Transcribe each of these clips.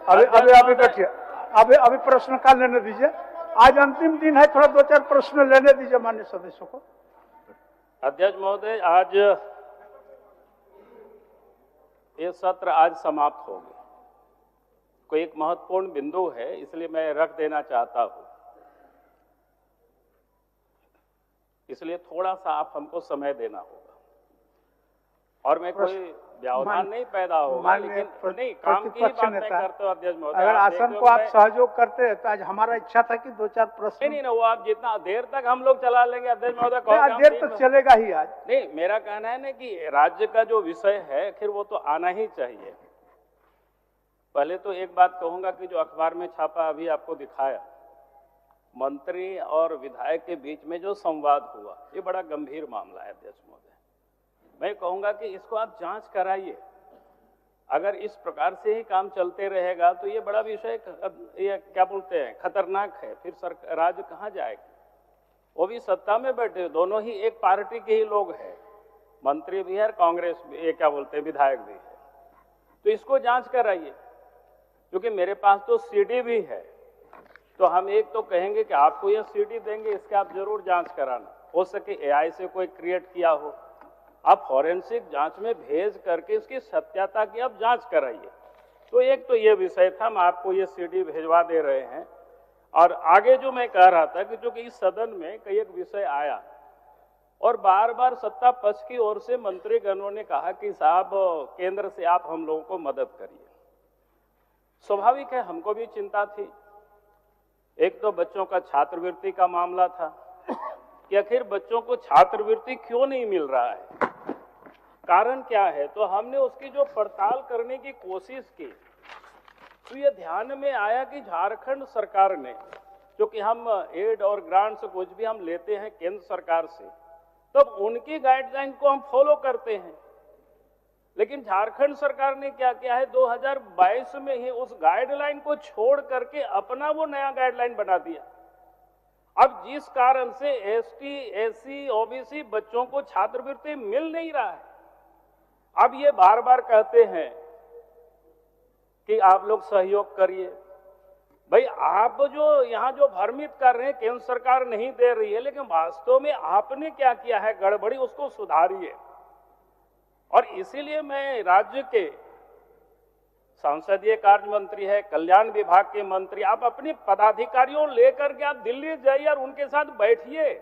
अभी अभी अभी बैठिए, अभी प्रश्न काल लेने दीजिए। आज अंतिम दिन है, थोड़ा 2-4 प्रश्न लेने दीजिए माननीय सदस्यों को। अध्यक्ष महोदय, आज ये सत्र आज समाप्त हो गया। कोई एक महत्वपूर्ण बिंदु है, इसलिए मैं रख देना चाहता हूं, इसलिए थोड़ा सा आप हमको समय देना होगा। और मैं कोई व्यवधान नहीं पैदा होगा, लेकिन नहीं, काम की ही बात मैं करता हूँ अध्यक्ष महोदय। अगर आसन को आप सहयोग करते हैं तो आज हमारा इच्छा था कि 2-4 प्रश्न नहीं, वो आप जितना देर तक हम लोग चला लेंगे अध्यक्ष महोदय, देर तक चलेगा ही आज। नहीं, मेरा कहना है ना कि राज्य का जो विषय है फिर वो तो आना ही चाहिए। पहले तो एक बात कहूंगा कि जो अखबार में छापा अभी आपको दिखाया, मंत्री और विधायक के बीच में जो संवाद हुआ, ये बड़ा गंभीर मामला है अध्यक्ष महोदय। मैं कहूंगा कि इसको आप जांच कराइए। अगर इस प्रकार से ही काम चलते रहेगा तो ये बड़ा विषय, ये क्या बोलते हैं, खतरनाक है। फिर राज्य कहाँ जाएगा? वो भी सत्ता में बैठे, दोनों ही एक पार्टी के ही लोग हैं, मंत्री भी है और कांग्रेस भी, ये क्या बोलते हैं, विधायक भी है। तो इसको जांच कराइए, क्योंकि मेरे पास तो सीडी भी है। तो हम एक तो कहेंगे कि आपको ये सीडी देंगे, इसके आप जरूर जांच कराना। हो सके एआई से कोई क्रिएट किया हो, आप फॉरेंसिक जांच में भेज करके इसकी सत्यता की आप जांच कराइए। तो एक तो ये विषय था, हम आपको ये सीडी भेजवा दे रहे हैं। और आगे जो मैं कह रहा था कि चूंकि इस सदन में कई एक विषय आया और बार बार सत्ता पक्ष की ओर से मंत्रीगणों ने कहा कि साहब केंद्र से आप हम लोगों को मदद करिए। स्वाभाविक है, हमको भी चिंता थी। एक तो बच्चों का छात्रवृत्ति का मामला था कि आखिर बच्चों को छात्रवृत्ति क्यों नहीं मिल रहा है, कारण क्या है। तो हमने उसकी जो पड़ताल करने की कोशिश की तो ये ध्यान में आया कि झारखंड सरकार ने, क्योंकि हम एड और ग्रांट्स कुछ भी हम लेते हैं केंद्र सरकार से, तब उनकी गाइडलाइन को हम फॉलो करते हैं। लेकिन झारखंड सरकार ने क्या किया है, 2022 में ही उस गाइडलाइन को छोड़ करके अपना वो नया गाइडलाइन बना दिया। अब जिस कारण से एसटी, एससी, ओबीसी बच्चों को छात्रवृत्ति मिल नहीं रहा है, अब ये बार बार कहते हैं कि आप लोग सहयोग करिए। भाई, आप जो यहाँ जो भ्रमित कर रहे हैं, केंद्र सरकार नहीं दे रही है, लेकिन वास्तव में आपने क्या किया है गड़बड़ी, उसको सुधारिए। और इसीलिए मैं राज्य के संसदीय कार्य मंत्री है, कल्याण विभाग के मंत्री, आप अपने पदाधिकारियों लेकर के आप दिल्ली जाइए और उनके साथ बैठिए।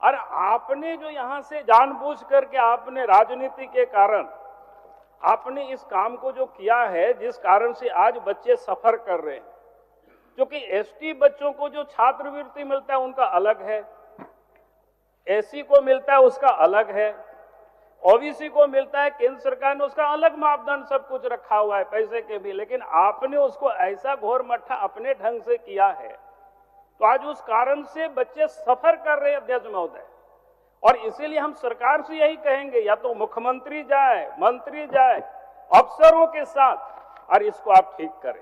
और आपने जो यहां से जानबूझ करके आपने राजनीति के कारण आपने इस काम को जो किया है, जिस कारण से आज बच्चे सफर कर रहे हैं, क्योंकि एसटी बच्चों को जो छात्रवृत्ति मिलता है उनका अलग है, एससी को मिलता है उसका अलग है, ओबीसी को मिलता है, केंद्र सरकार ने उसका अलग मापदंड सब कुछ रखा हुआ है पैसे के भी, लेकिन आपने उसको ऐसा घोर मट्ठा अपने ढंग से किया है, तो आज उस कारण से बच्चे सफर कर रहे हैं अध्यक्ष महोदय। और इसीलिए हम सरकार से यही कहेंगे, या तो मुख्यमंत्री जाए, मंत्री जाए अफसरों के साथ और इसको आप ठीक करें।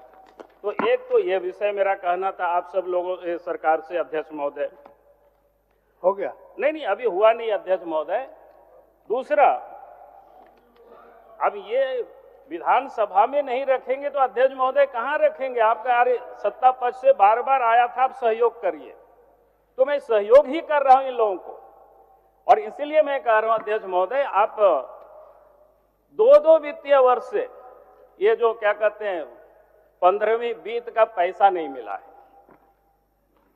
तो एक तो ये विषय मेरा कहना था आप सब लोगों सरकार से अध्यक्ष महोदय। हो गया? नहीं, अभी हुआ नहीं अध्यक्ष महोदय। दूसरा, अब ये विधानसभा में नहीं रखेंगे तो अध्यक्ष महोदय कहां रखेंगे? आपका अरे सत्ता पक्ष से बार बार आया था आप सहयोग करिए, तो मैं सहयोग ही कर रहा हूं इन लोगों को। और इसीलिए मैं कह रहा हूं अध्यक्ष महोदय, आप 2-2 वित्तीय वर्ष से ये जो क्या कहते हैं 15वीं बीत का पैसा नहीं मिला है।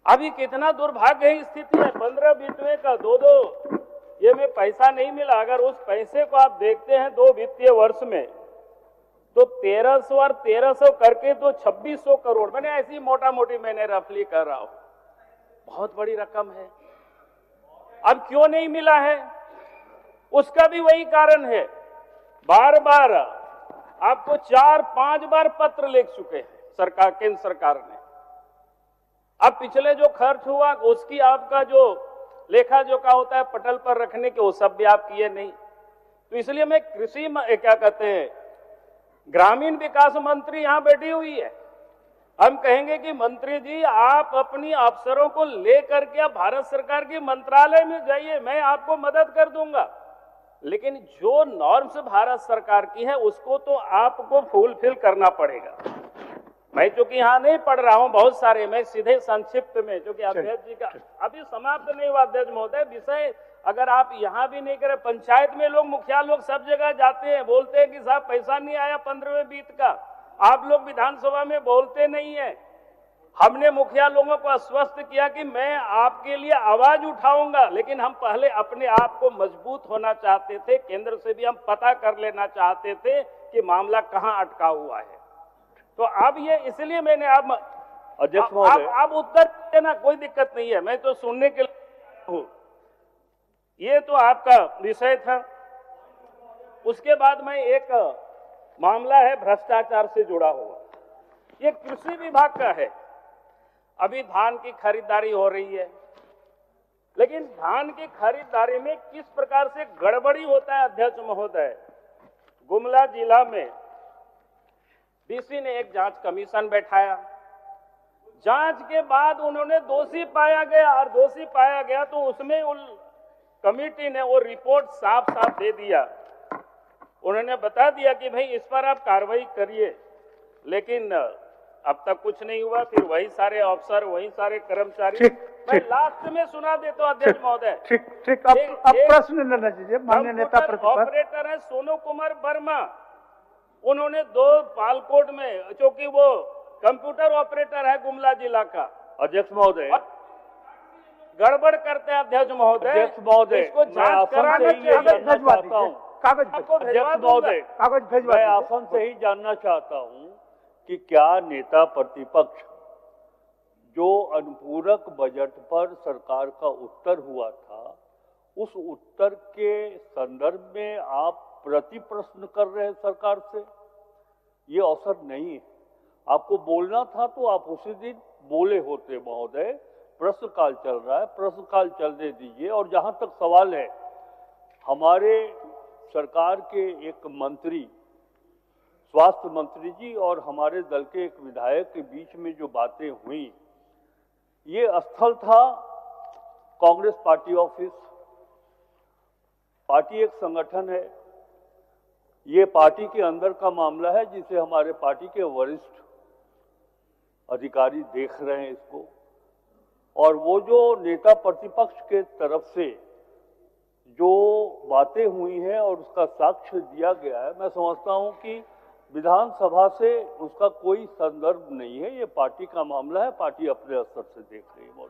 अभी कितना दुर्भाग्य स्थिति है, 15 बीतवे का 2-2 ये में पैसा नहीं मिला। अगर उस पैसे को आप देखते हैं 2 वित्तीय वर्ष में, तो 1300 और 1300 करके तो 2600 करोड़, मैंने ऐसी मोटा मोटी मैंने रफली कर रहा हूं, बहुत बड़ी रकम है। अब क्यों नहीं मिला है? उसका भी वही कारण है, बार बार आपको 4-5 बार पत्र लिख चुके हैं सरकार, केंद्र सरकार ने। अब पिछले जो खर्च हुआ उसकी आपका जो लेखा जोखा होता है पटल पर रखने के, वो सब भी आप किए नहीं। तो इसलिए मैं कृषि क्या कहते हैं ग्रामीण विकास मंत्री यहां बैठी हुई है, हम कहेंगे कि मंत्री जी आप अपनी अफसरों को लेकर के भारत सरकार के मंत्रालय में जाइए, मैं आपको मदद कर दूंगा। लेकिन जो नॉर्म्स भारत सरकार की है उसको तो आपको फुलफिल करना पड़ेगा। मैं चूंकि यहाँ नहीं पढ़ रहा हूँ बहुत सारे, मैं सीधे संक्षिप्त में, क्योंकि अध्यक्ष जी का अभी समाप्त नहीं हुआ अध्यक्ष महोदय विषय, अगर आप यहाँ भी नहीं करें, पंचायत में लोग, मुखिया लोग सब जगह जाते हैं, बोलते हैं कि साहब पैसा नहीं आया 15वें बीत का, आप लोग विधानसभा में बोलते नहीं है। हमने मुखिया लोगों को आश्वस्त किया कि मैं आपके लिए आवाज उठाऊंगा, लेकिन हम पहले अपने आप को मजबूत होना चाहते थे, केंद्र से भी हम पता कर लेना चाहते थे कि मामला कहां अटका हुआ है। तो अब ये इसलिए मैंने अब अध्यक्ष महोदय, आप उत्तर देना, कोई दिक्कत नहीं है, मैं तो सुनने के लिए हूं। ये तो आपका विषय था। उसके बाद में एक मामला है भ्रष्टाचार से जुड़ा हुआ, ये कृषि विभाग का है। अभी धान की खरीदारी हो रही है, लेकिन धान की खरीदारी में किस प्रकार से गड़बड़ी होता है अध्यक्ष महोदय। गुमला जिला में डीसी ने एक जांच कमीशन बैठाया, जांच के बाद उन्होंने दोषी पाया गया, और दोषी पाया गया तो उसमें कमेटी ने वो रिपोर्ट साफ साफ दे दिया। उन्होंने बता दिया कि भाई इस पर आप कार्रवाई करिए, लेकिन अब तक कुछ नहीं हुआ। फिर वही सारे अफसर, वही सारे कर्मचारी, मैं लास्ट में सुना देता हूं अध्यक्ष महोदय। ठीक, अब प्रश्न लेना चाहिए माननीय नेता प्रतिपक्ष। ऑपरेटर है सोनू कुमार वर्मा, उन्होंने 2 पालकोट में, क्योंकि वो कंप्यूटर ऑपरेटर है गुमला जिला का, अध्यक्ष महोदय गड़बड़ करते हैं अध्यक्ष महोदय। अध्यक्ष महोदय, इसको जांच कराना चाहिए। कागज अध्यक्ष महोदय, कागज भेजवा मैं आसन से ही जानना चाहता हूं कि क्या नेता प्रतिपक्ष जो अनुपूरक बजट पर सरकार का उत्तर हुआ था, उस उत्तर के संदर्भ में आप प्रति प्रश्न कर रहे हैं सरकार से? ये अवसर नहीं है। आपको बोलना था तो आप उसी दिन बोले होते महोदय। प्रश्नकाल चल रहा है, प्रश्नकाल चलने दीजिए। और जहां तक सवाल है, हमारे सरकार के एक मंत्री, स्वास्थ्य मंत्री जी और हमारे दल के एक विधायक के बीच में जो बातें हुई, ये स्थल था कांग्रेस पार्टी ऑफिस। पार्टी एक संगठन है, ये पार्टी के अंदर का मामला है, जिसे हमारे पार्टी के वरिष्ठ अधिकारी देख रहे हैं इसको। और वो जो नेता प्रतिपक्ष के तरफ से जो बातें हुई हैं और उसका साक्ष्य दिया गया है, मैं समझता हूं कि विधानसभा से उसका कोई संदर्भ नहीं है। ये पार्टी का मामला है, पार्टी अपने स्तर से देख रही है।